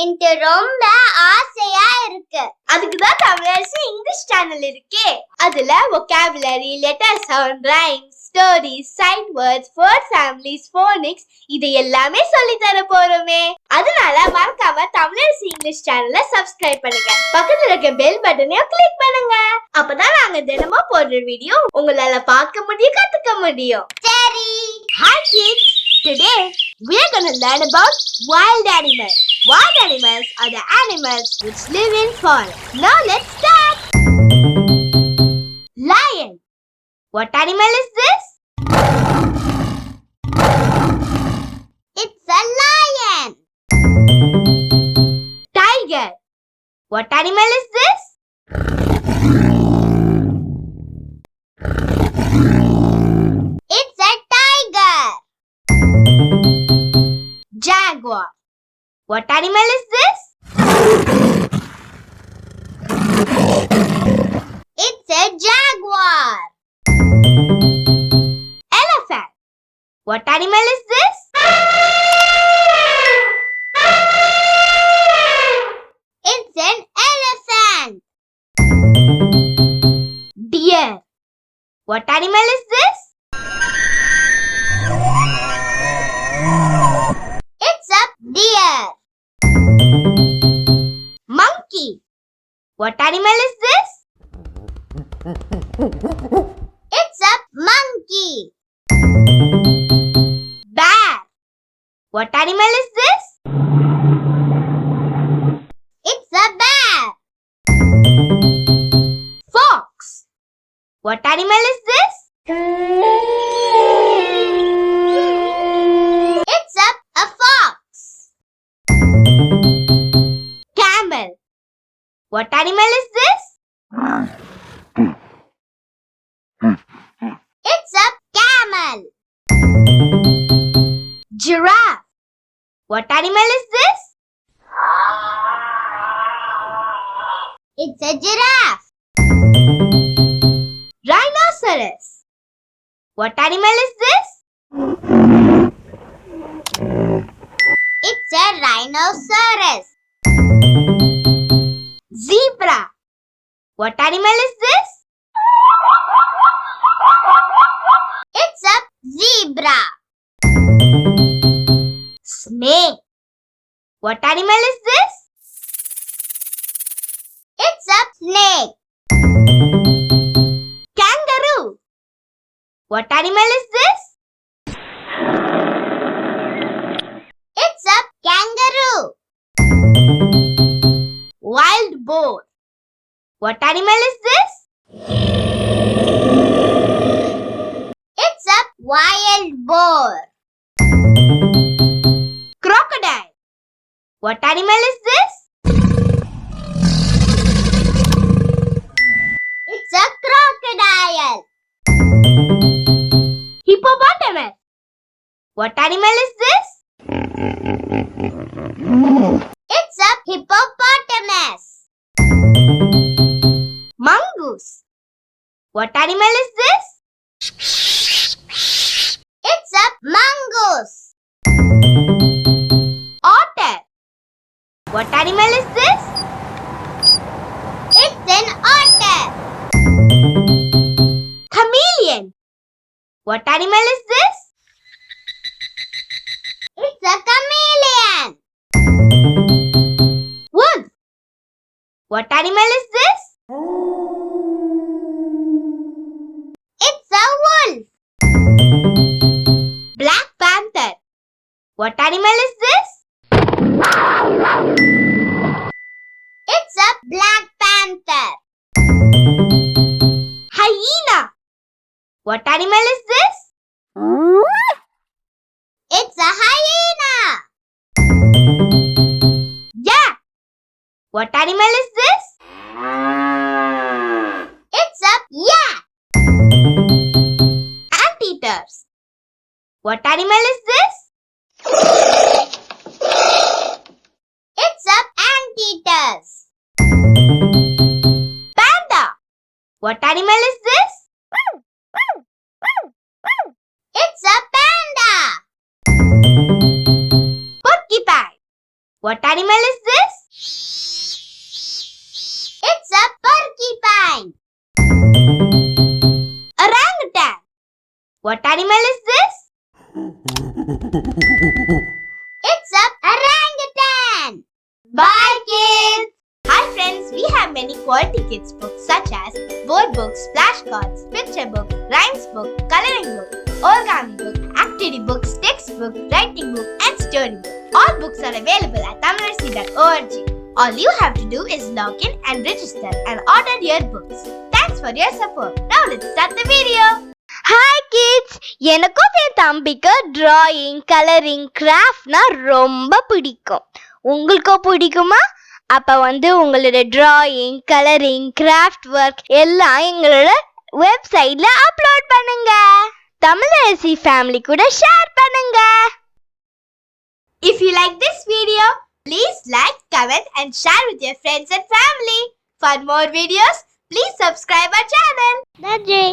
எனக்கு ரொம்ப ஆசையா இருக்கு. அதுக்குதான் தமிழரசி இங்கிலீஷ் சேனல் இருக்கே. அதுல vocabulary, letter sound, rhymes, stories, sight words, word families, phonics இது எல்லாமே சொல்லி தர போறோமே. அதனால மறக்காம தமிழரசி இங்கிலீஷ் சேனலை சப்ஸ்கிரைப் பண்ணுங்க. பக்கத்துல இருக்க பெல் பட்டனையும் கிளிக் பண்ணுங்க. அப்பதான் நாங்க தினமும் போடுற வீடியோ உங்களால பார்க்க முடியும், கத்துக்க முடியும். சரி. Hi kids. Today we are going to learn about wild animals. Wild animals are the animals which live in forest. Now let's start. Lion. What animal is this? It's a lion. Tiger. What animal is this? It's a tiger. Jaguar. What animal is this? It's a jaguar. Elephant. What animal is this? It's an elephant. Deer. What animal is this? It's a deer. Monkey. What animal is this? It's a monkey. Bear. What animal is this? It's a bear. Fox. What animal is this? It's a fox. Camel. What animal is this? It's a camel. Giraffe. What animal is this? It's a giraffe. Rhinoceros. What animal is this? It's a rhinoceros. Zebra. What animal is this? It's a zebra. Snake. What animal is this? It's a snake. Kangaroo. What animal is this? It's a kangaroo. Wild boar. What animal is this? It's a wild boar. Crocodile. What animal is this? It's a crocodile. Hippopotamus. What animal is this? It's a hippopotamus. Mongoose. What animal is this? It's a mongoose. Otter. What animal is this? It's an otter. Chameleon. What animal is this? It's a chameleon. Wolf. What animal is this? It's a wolf. Black panther. What animal is this? It's a black panther. Hyena. What animal is this? It's a hyena. Yak. What animal is this? It's a yak. Anteaters. What animal is this? It's a anteaters. Panda. What animal is this? It's a panda. Porcupine. What animal is this? What animal is this? It's a orangutan! Bye kids! Hi friends, we have many quality kids books such as board books, flashcards, picture book, rhymes book, coloring book, origami book, activity books, textbook, writing book and story book. All books are available at Tamilarasi.org. All you have to do is log in and register and order your books. Thanks for your support. Now let's start the video. Hi kids! எனக்கும் என் தம்பிக்கு drawing, coloring, craftனா ரொம்ப பிடிக்கும். உங்களுக்கும் பிடிக்குமா? அப்ப உங்களோட drawing, coloring, craft work எல்லாம் எங்களோட வெப்சைட்ல அப்லோட் பண்ணுங்க. தமிழரசி ஃபேமிலி கூட ஷேர் பண்ணுங்க. If you like this video, please like, comment and share with your friends and family. For more videos, please subscribe our channel. Nandri.